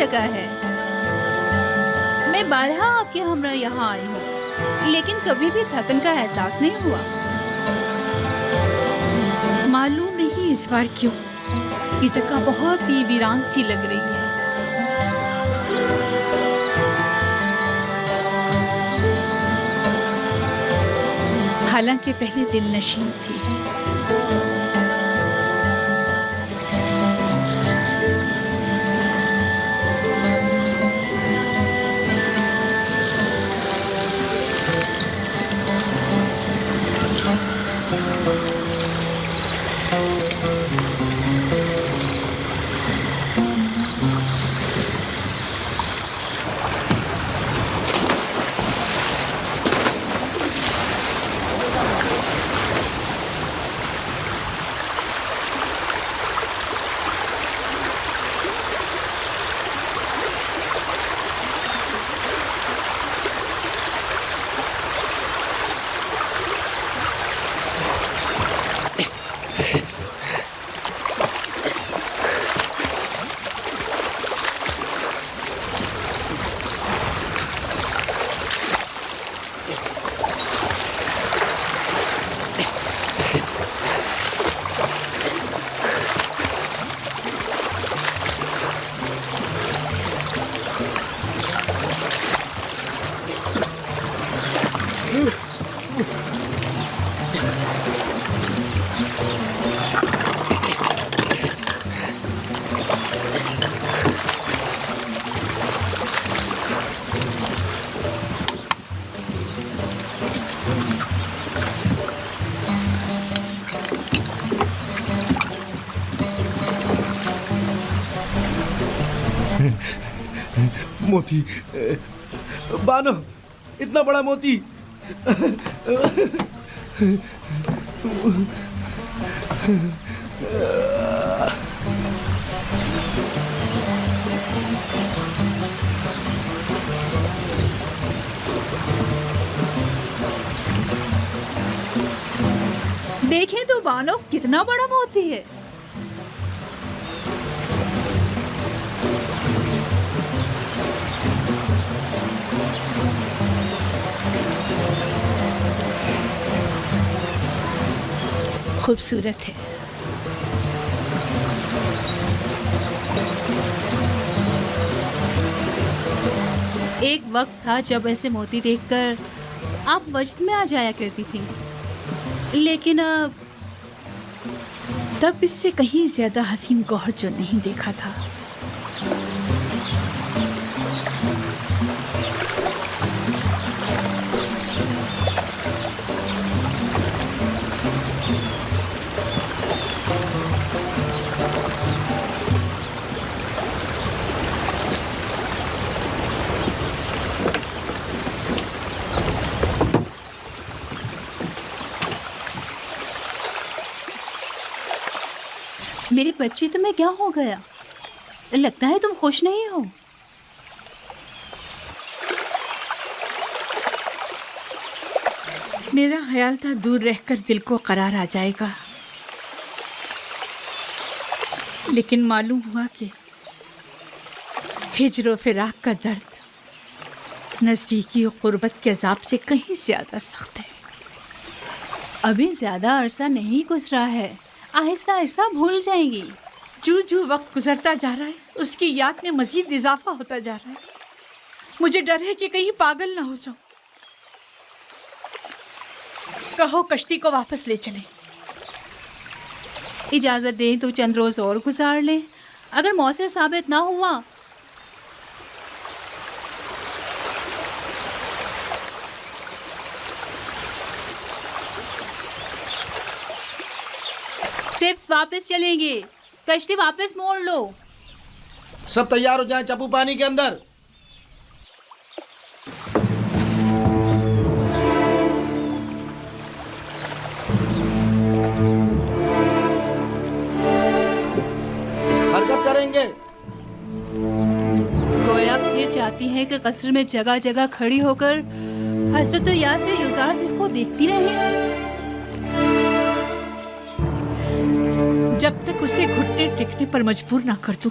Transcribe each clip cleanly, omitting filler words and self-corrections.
جگہ ہے. میں بارہا آپ کے ہمراہ یہاں آئی ہوں لیکن کبھی بھی تھکن کا احساس نہیں ہوا. معلوم نہیں اس بار کیوں یہ جگہ بہت ہی ویران سی لگ رہی ہے. حالانکہ پہلے دل نشین تھی. موتی بانو، اتنا بڑا موتی. دیکھیں تو بانو کتنا بڑا موتی ہے. خوبصورت ہے. ایک وقت تھا جب ایسے موتی دیکھ کر آپ وجد میں آ جایا کرتی تھی لیکن اب تب اس سے کہیں زیادہ حسین گوہر جو نہیں دیکھا تھا. میری بچی تمہیں کیا ہو گیا؟ لگتا ہے تم خوش نہیں ہو. میرا خیال تھا دور رہ کر دل کو قرار آ جائے گا لیکن معلوم ہوا کہ ہجر و فراق کا درد نزدیکی و قربت کے عذاب سے کہیں زیادہ سخت ہے. ابھی زیادہ عرصہ نہیں گزرا ہے، آہستہ آہستہ بھول جائیں گی. جو وقت گزرتا جا رہا ہے اس کی یاد میں مزید اضافہ ہوتا جا رہا ہے. مجھے ڈر ہے کہ کہیں پاگل نہ ہو جاؤں. کہو کشتی کو واپس لے چلیں. اجازت دیں تو چند روز اور گزار لیں. اگر مؤثر ثابت نہ ہوا ٹپس واپس چلیں گے. کشتی واپس موڑ لو. سب تیار ہو جائیں، چپو پانی کے اندر. حرکت کریں گے. گویا پھر چاہتی ہیں کہ قصر میں جگہ جگہ کھڑی ہو کر حضرت یاسر یوسف کو دیکھتی رہیں. جب تک اسے گھٹنے ٹیکنے پر مجبور نہ کر دوں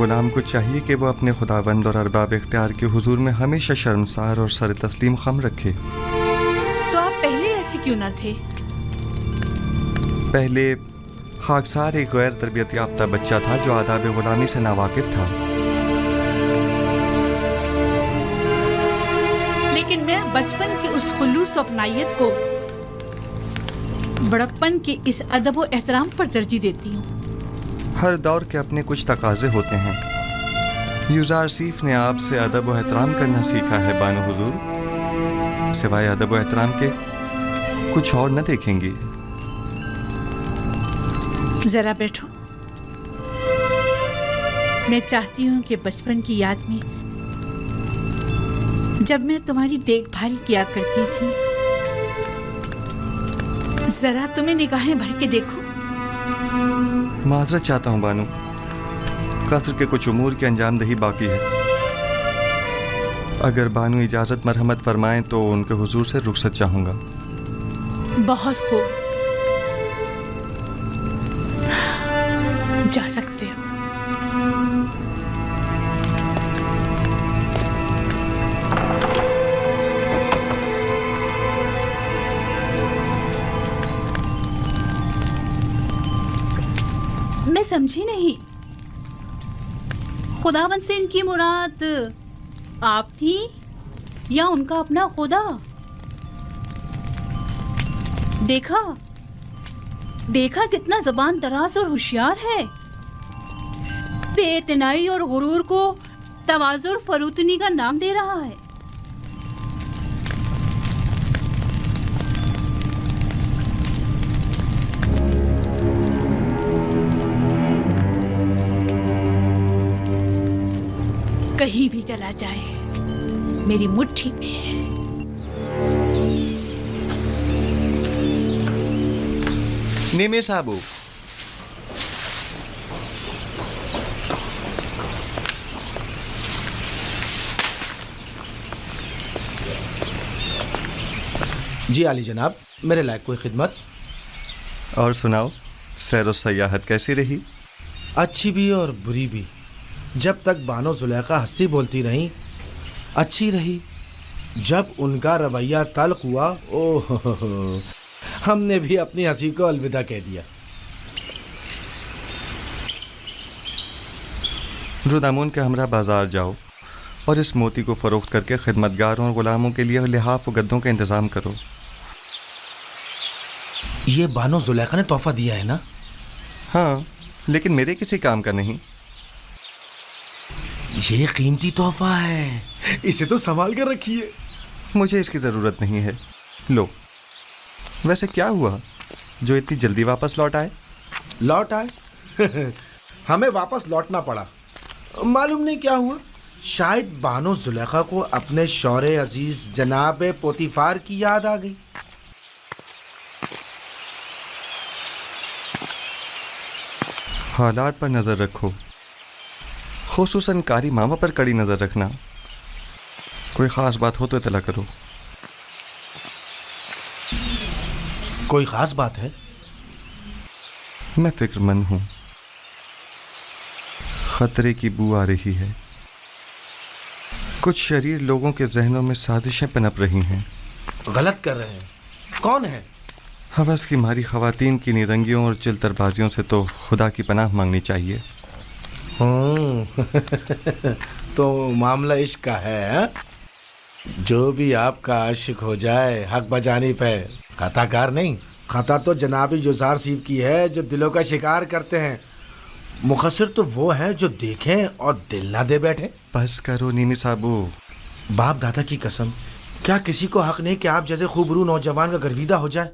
غلام کو چاہیے کہ وہ اپنے خداوند اور ارباب اختیار کے حضور میں ہمیشہ شرمسار اور سر تسلیم خم رکھے۔ تو آپ پہلے ایسے کیوں نہ تھے؟ پہلے خاکسار ایک غیر تربیت یافتہ بچہ تھا جو آداب غلامی سے ناواقف تھا، لیکن میں بچپن کی اس خلوص و اپنائیت کو بڑپن کے اس ادب و احترام پر ترجیح دیتی ہوں۔ ہر دور کے اپنے کچھ تقاضے ہوتے ہیں۔ یوزارسیف نے آپ سے ادب و احترام کرنا سیکھا ہے بانو حضور، سوائے ادب و احترام کے کچھ اور نہ دیکھیں گی۔ ذرا بیٹھو، میں چاہتی ہوں کہ بچپن کی یاد میں جب میں تمہاری دیکھ بھال کیا کرتی تھی، ذرا تمہیں نگاہیں بھر کے دیکھو۔ معذرت چاہتا ہوں بانو، قصر کے کچھ امور کی انجام دہی باقی ہے۔ اگر بانو اجازت مرحمت فرمائیں تو ان کے حضور سے رخصت چاہوں گا۔ بہت خوب، جا سکتے ہو۔ میں سمجھی نہیں، خداوند سے ان کی مراد آپ تھی یا ان کا اپنا خدا؟ دیکھا کتنا زبان دراز اور ہوشیار ہے، بے اعتنائی اور غرور کو تواضع اور فروتنی کا نام دے رہا ہے۔ کہیں بھی چلا جائے میری مٹھی میں ہے۔ نیمے صاحبو، جی عالی جناب، میرے لائق کوئی خدمت؟ اور سناؤ، سیر و سیاحت کیسی رہی؟ اچھی بھی اور بری بھی۔ جب تک بانو زلیخا ہستی بولتی رہیں اچھی رہی، جب ان کا رویہ تلخ ہوا اوہ ہم نے بھی اپنی ہنسی کو الوداع کہہ دیا۔ رودامون کے ہمراہ بازار جاؤ اور اس موتی کو فروخت کر کے خدمتگاروں اور غلاموں کے لیے لحاف و گدوں کا انتظام کرو۔ یہ بانو زلیخا نے تحفہ دیا ہے نا؟ ہاں، لیکن میرے کسی کام کا نہیں۔ یہ قیمتی تحفہ ہے، اسے تو سنبھال کر رکھیے۔ مجھے اس کی ضرورت نہیں ہے، لو۔ ویسے کیا ہوا جو اتنی جلدی واپس لوٹ آئے؟ لوٹ آئے؟ ہمیں واپس لوٹنا پڑا، معلوم نہیں کیا ہوا۔ شاید بانو زلیخا کو اپنے شوہر عزیز جناب پوتیفار کی یاد آ گئی۔ حالات پر نظر رکھو، خصوصاً کاری ماما پر کڑی نظر رکھنا۔ کوئی خاص بات ہو تو اطلاع کرو۔ کوئی خاص بات ہے؟ میں فکر مند ہوں، خطرے کی بو آ رہی ہے۔ کچھ شریر لوگوں کے ذہنوں میں سازشیں پنپ رہی ہیں۔ غلط کر رہے ہیں؟ کون ہے؟ ہوس کی ماری خواتین کی نیرنگیوں اور چلتر بازیوں سے تو خدا کی پناہ مانگنی چاہیے۔ تو معاملہ عشق کا ہے ہاں؟ جو بھی آپ کا عاشق ہو جائے حق بجانب ہے، خطا کار نہیں۔ خطا تو جناب یوزارسیف کی ہے جو دلوں کا شکار کرتے ہیں، مقصر تو وہ ہیں جو دیکھیں اور دل نہ دے بیٹھے۔ بس کرو نیمی صاحبو۔ باپ دادا کی قسم، کیا کسی کو حق نہیں کہ آپ جیسے خوبرو نوجوان کا گرویدہ ہو جائے؟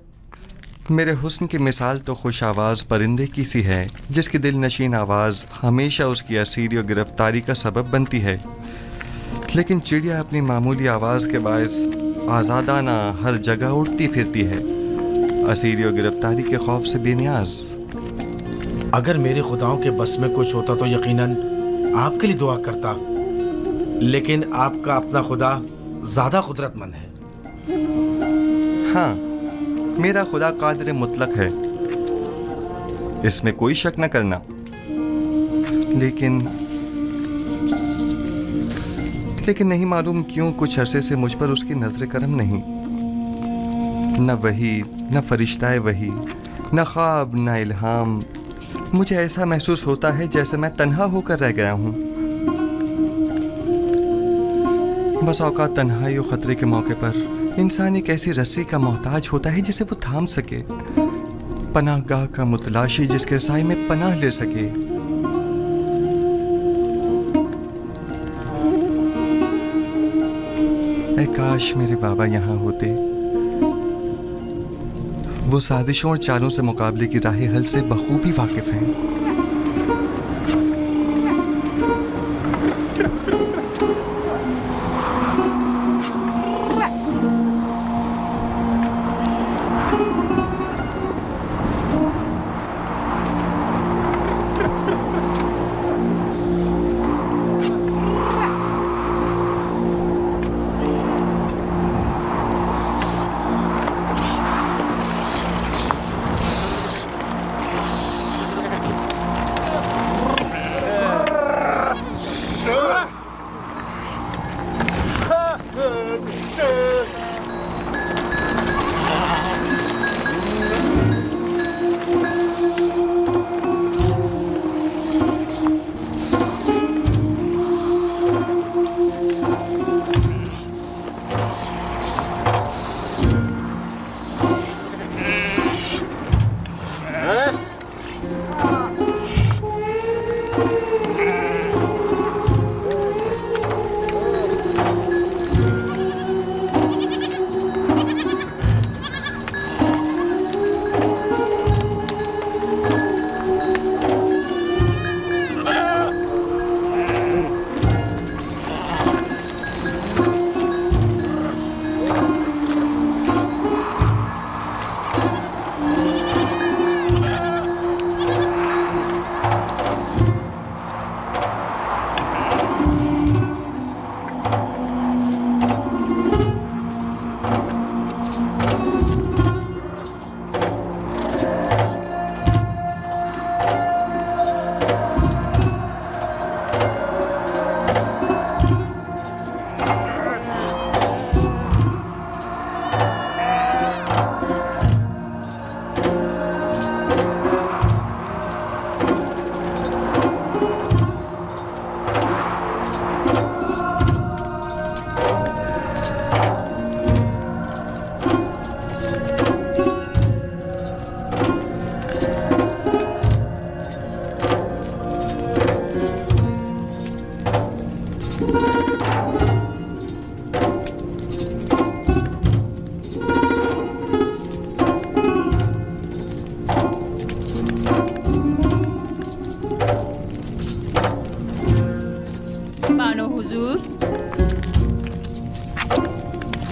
میرے حسن کی مثال تو خوش آواز پرندے کی سی ہے جس کی دل نشین آواز ہمیشہ اس کی اسیری و گرفتاری کا سبب بنتی ہے، لیکن چڑیا اپنی معمولی آواز کے باعث آزادانہ ہر جگہ اڑتی پھرتی ہے، اسیری و گرفتاری کے خوف سے بے نیاز۔ اگر میرے خداؤں کے بس میں کچھ ہوتا تو یقیناً آپ کے لیے دعا کرتا، لیکن آپ کا اپنا خدا زیادہ قدرت مند ہے۔ ہاں، میرا خدا قادر مطلق ہے، اس میں کوئی شک نہ کرنا، لیکن لیکن نہیں معلوم کیوں کچھ عرصے سے مجھ پر اس کی نظر کرم نہیں. نہ وحی، نہ فرشتہ وحی، نہ خواب، نہ الہام. مجھے ایسا محسوس ہوتا ہے جیسے میں تنہا ہو کر رہ گیا ہوں. بس اوقات تنہائی و خطرے کے موقع پر انسان ایک ایسی رسی کا محتاج ہوتا ہے جسے وہ تھام سکے، پناہ گاہ کا متلاشی جس کے سائے میں پناہ لے سکے. اے کاش میرے بابا یہاں ہوتے. وہ سازشوں اور چالوں سے مقابلے کی راہ حل سے بخوبی واقف ہیں.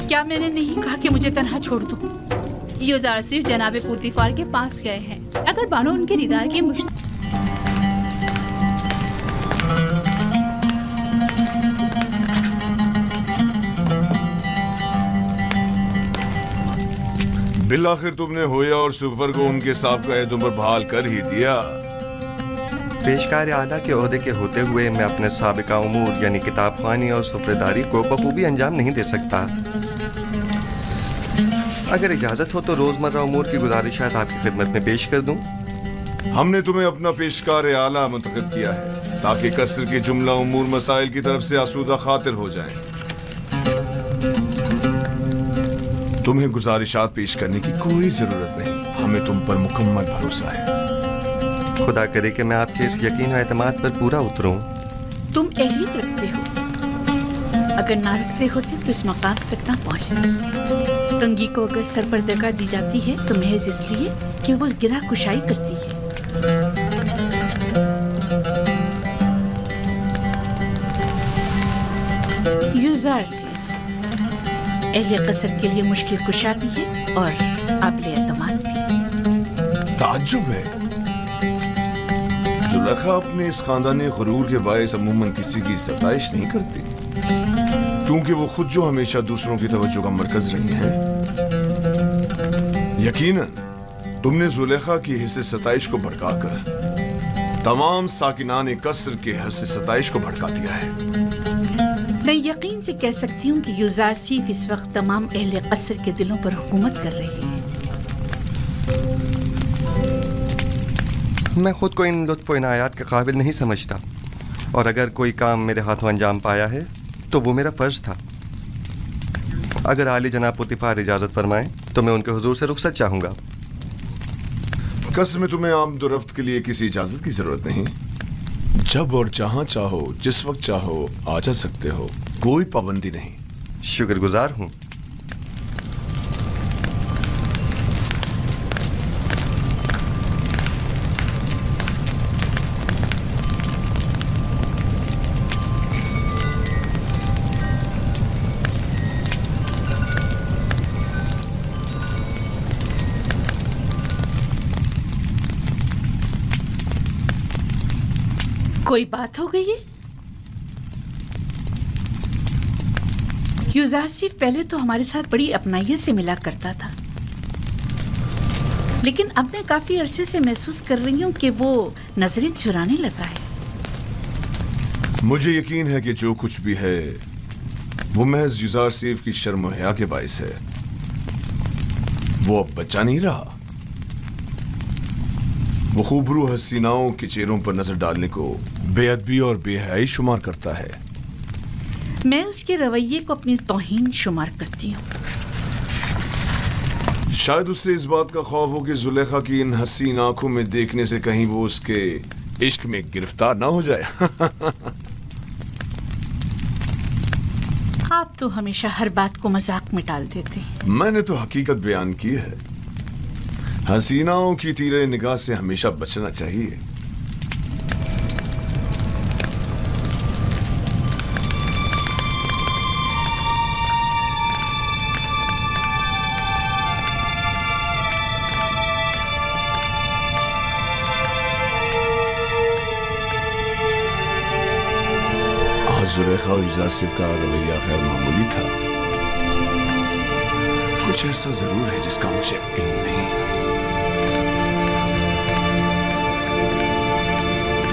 کیا میں نے نہیں کہا کہ مجھے تنہا چھوڑ دو؟ یوزار صرف جناب پوتیفار کے پاس گئے ہیں. اگر بانو ان کے دیدار کی بالآخر تم نے ہویا اور سفر کو ان کے سابقہ عہدوں پر بحال کر ہی دیا. پیشکار اعلیٰ کے عہدے کے ہوتے ہوئے میں اپنے سابقہ امور یعنی کتاب خوانی اور سفرےداری کو بخوبی انجام نہیں دے سکتا. اگر اجازت ہو تو روزمرہ امور کی گزارشات آپ کی خدمت میں پیش کر دوں. ہم نے تمہیں اپنا پیشکار اعلیٰ منتخب کیا ہے تاکہ قصر کے جملہ امور مسائل کی طرف سے آسودہ خاطر ہو جائیں. تمہیں گزارشات پیش کرنے کی کوئی ضرورت نہیں. ہمیں تم پر مکمل بھروسہ ہے. خدا کرے کہ میں آپ کے اس یقین و اعتماد پر پورا اتروں. تم اہلیت رکھتے ہو، اگر نہ رکھتے ہوتے تو اس مقام تک نہ پہنچتے. کنگھی کو اگر سرپردگاہ دی جاتی ہے تو محض اس لیے کہ وہ گرہ کشائی کرتی ہے. یوزار سے اہل قصر کے لیے مشکل کشا بھی ہے اور قابل اعتماد بھی. تعجب ہے، زلیخا اپنے اس خاندانی غرور کے باعث عموماً کسی کی ستائش نہیں کرتی، کیونکہ وہ خود جو ہمیشہ دوسروں کی توجہ کا مرکز رہی ہیں. یقیناً تم نے زلیخا کی حصے ستائش کو بھڑکا کر تمام ساکنان قصر کے حصے ستائش کو بھڑکا دیا ہے. میں یقین سے کہہ سکتی ہوں کہ یوزارسیف اس وقت تمام اہل قصر کے دلوں پر حکومت کر رہی ہے۔ میں خود کو ان لطف و عنایات کے قابل نہیں سمجھتا، اور اگر کوئی کام میرے ہاتھوں انجام پایا ہے تو وہ میرا فرض تھا۔ اگر عالی جناب پوتیفار اجازت فرمائیں تو میں ان کے حضور سے رخصت چاہوں گا۔ قصر میں تمہیں آمد و رفت کے لیے کسی اجازت کی ضرورت نہیں، جب اور جہاں چاہو جس وقت چاہو آ جا سکتے ہو، کوئی پابندی نہیں۔ شکر گزار ہوں۔ کوئی بات ہو گئی ہے؟ یوزارسیف پہلے تو ہمارے ساتھ بڑی اپنائیت سے ملا کرتا تھا، لیکن اب میں کافی عرصے سے محسوس کر رہی ہوں کہ وہ نظریں چرانے لگا ہے۔ مجھے یقین ہے کہ جو کچھ بھی ہے وہ محض یوزارسیف کی شرم و حیا کے باعث ہے۔ وہ اب بچہ نہیں رہا، وہ خوبرو حسیناؤں کے چہروں پر نظر ڈالنے کو بے ادبی اور بے حیائی شمار کرتا ہے۔ میں اس کے رویے کو اپنی توہین شمار کرتی ہوں۔ شاید اس سے اس بات کا خوف ہو کہ زلیخا کی ان حسین آنکھوں میں دیکھنے سے کہیں وہ اس کے عشق میں گرفتار نہ ہو جائے۔ آپ تو ہمیشہ ہر بات کو مذاق میں ٹال دیتے ہیں۔ میں نے تو حقیقت بیان کی ہے۔ حسیناؤں کی تیرے نگاہ سے ہمیشہ بچنا چاہیے۔ زلیخا اور یوزارسیف کا رویہ غیر معمولی تھا۔ کچھ ایسا ضرور ہے جس کا مجھے علم نہیں۔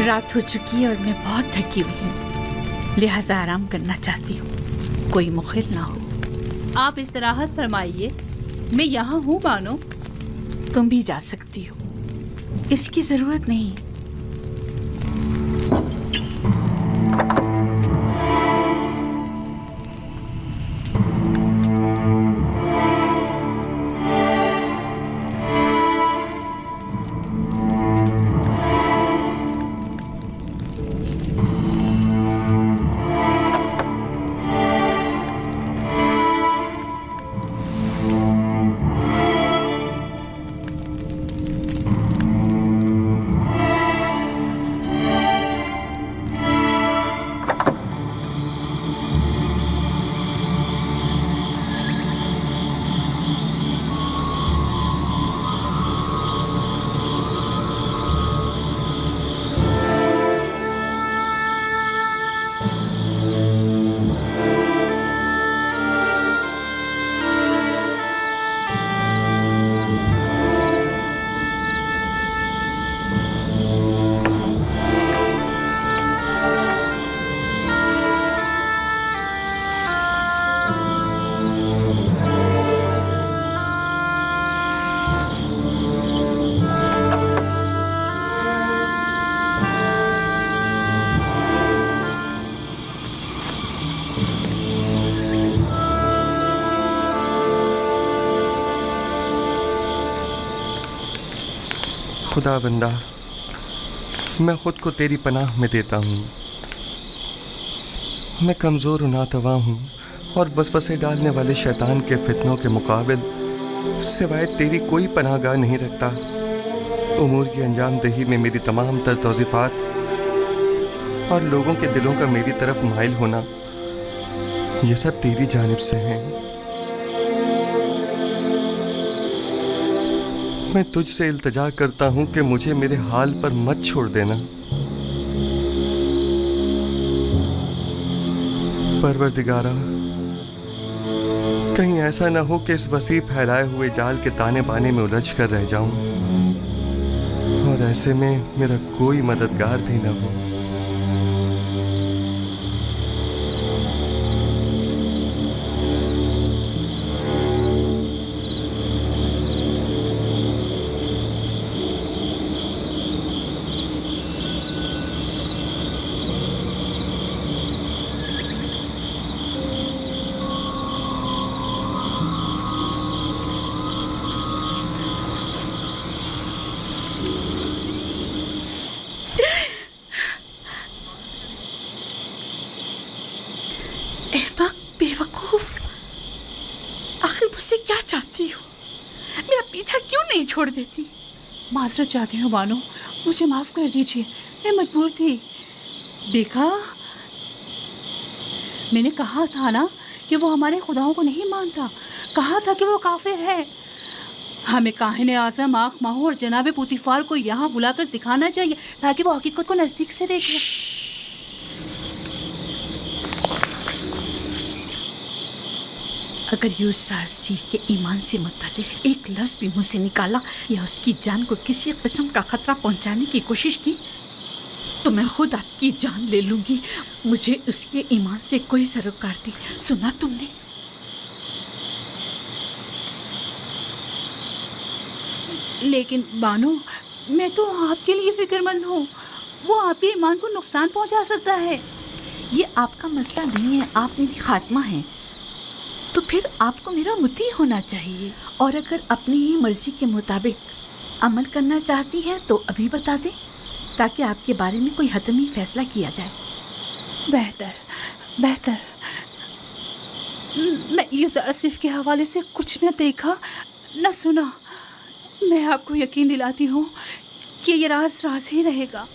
رات ہو چکی ہے اور میں بہت تھکی ہوئی ہوں، لہذا آرام کرنا چاہتی ہوں، کوئی مخل نہ ہو۔ آپ استراحت فرمائیے، میں یہاں ہوں بانو۔ تم بھی جا سکتی ہو، اس کی ضرورت نہیں۔ خدا بندہ، میں خود کو تیری پناہ میں دیتا ہوں۔ میں کمزور و ناتواں ہوں اور وسوسے ڈالنے والے شیطان کے فتنوں کے مقابل سوائے تیری کوئی پناہ گاہ نہیں رکھتا۔ امور کی انجام دہی میں میری تمام تر توصیفات اور لوگوں کے دلوں کا میری طرف مائل ہونا، یہ سب تیری جانب سے ہیں۔ میں تجھ سے التجا کرتا ہوں کہ مجھے میرے حال پر مت چھوڑ دینا۔ پروردگارا، کہیں ایسا نہ ہو کہ اس وسیع پھیلائے ہوئے جال کے تانے بانے میں الجھ کر رہ جاؤں، اور ایسے میں میرا کوئی مددگار بھی نہ ہو۔ چھوڑ دیتی۔ معذرت چاہتی ہوں بانو، مجھے معاف کر دیجیے، میں مجبور تھی۔ دیکھا، میں نے کہا تھا نا کہ وہ ہمارے خداؤں کو نہیں مانتا، کہا تھا کہ وہ کافر ہے۔ ہمیں کاہن اعظم آنکھ ماہو اور جناب پوتیفار کو یہاں بلا کر دکھانا چاہیے تاکہ وہ حقیقت کو نزدیک سے دیکھے۔ اگر یوسار سیف کے ایمان سے متعلق ایک لفظ بھی منہ سے نکالا یا اس کی جان کو کسی قسم کا خطرہ پہنچانے کی کوشش کی تو میں خود آپ کی جان لے لوں گی۔ مجھے اس کے ایمان سے کوئی سروکار نہیں، سنا تم نے؟ لیکن بانو، میں تو آپ کے لیے فکر مند ہوں، وہ آپ کے ایمان کو نقصان پہنچا سکتا ہے۔ یہ آپ کا مسئلہ نہیں ہے، آپ میری خاتمہ ہیں، تو پھر آپ کو میرا مطیع ہونا چاہیے، اور اگر اپنی ہی مرضی کے مطابق عمل کرنا چاہتی ہے تو ابھی بتا دیں تاکہ آپ کے بارے میں کوئی حتمی فیصلہ کیا جائے۔ بہتر۔ میں یوسف آصف کے حوالے سے کچھ نہ دیکھا نہ سنا۔ میں آپ کو یقین دلاتی ہوں کہ یہ راز راز ہی رہے گا۔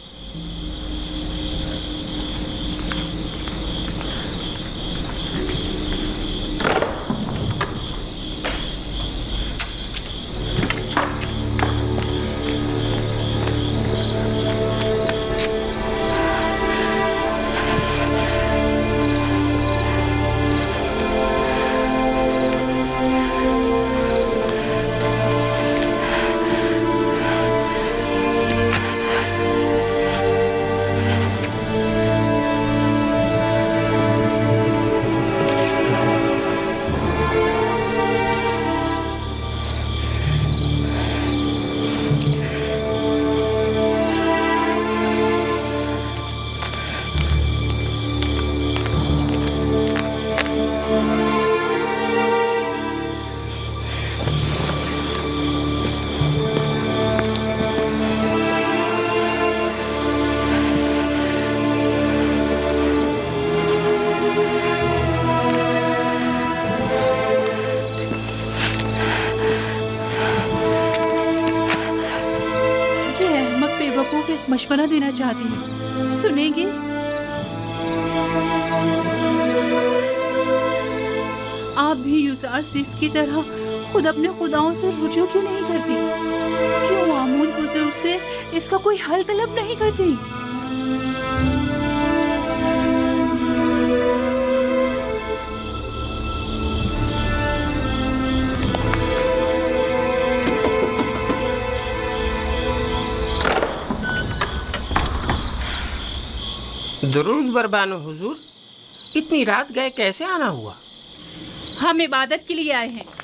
مشورہ دینا چاہتی ہوں، سنیں گے؟ آپ بھی یوسف آصف کی طرح خود اپنے خداؤں سے رجوع کیوں نہیں کرتی؟ کیوں آمون بزرگ سے اس کا کوئی حل طلب نہیں کرتی؟ درود بر بانو حضور، اتنی رات گئے کیسے آنا ہوا؟ ہم عبادت کے لیے آئے ہیں۔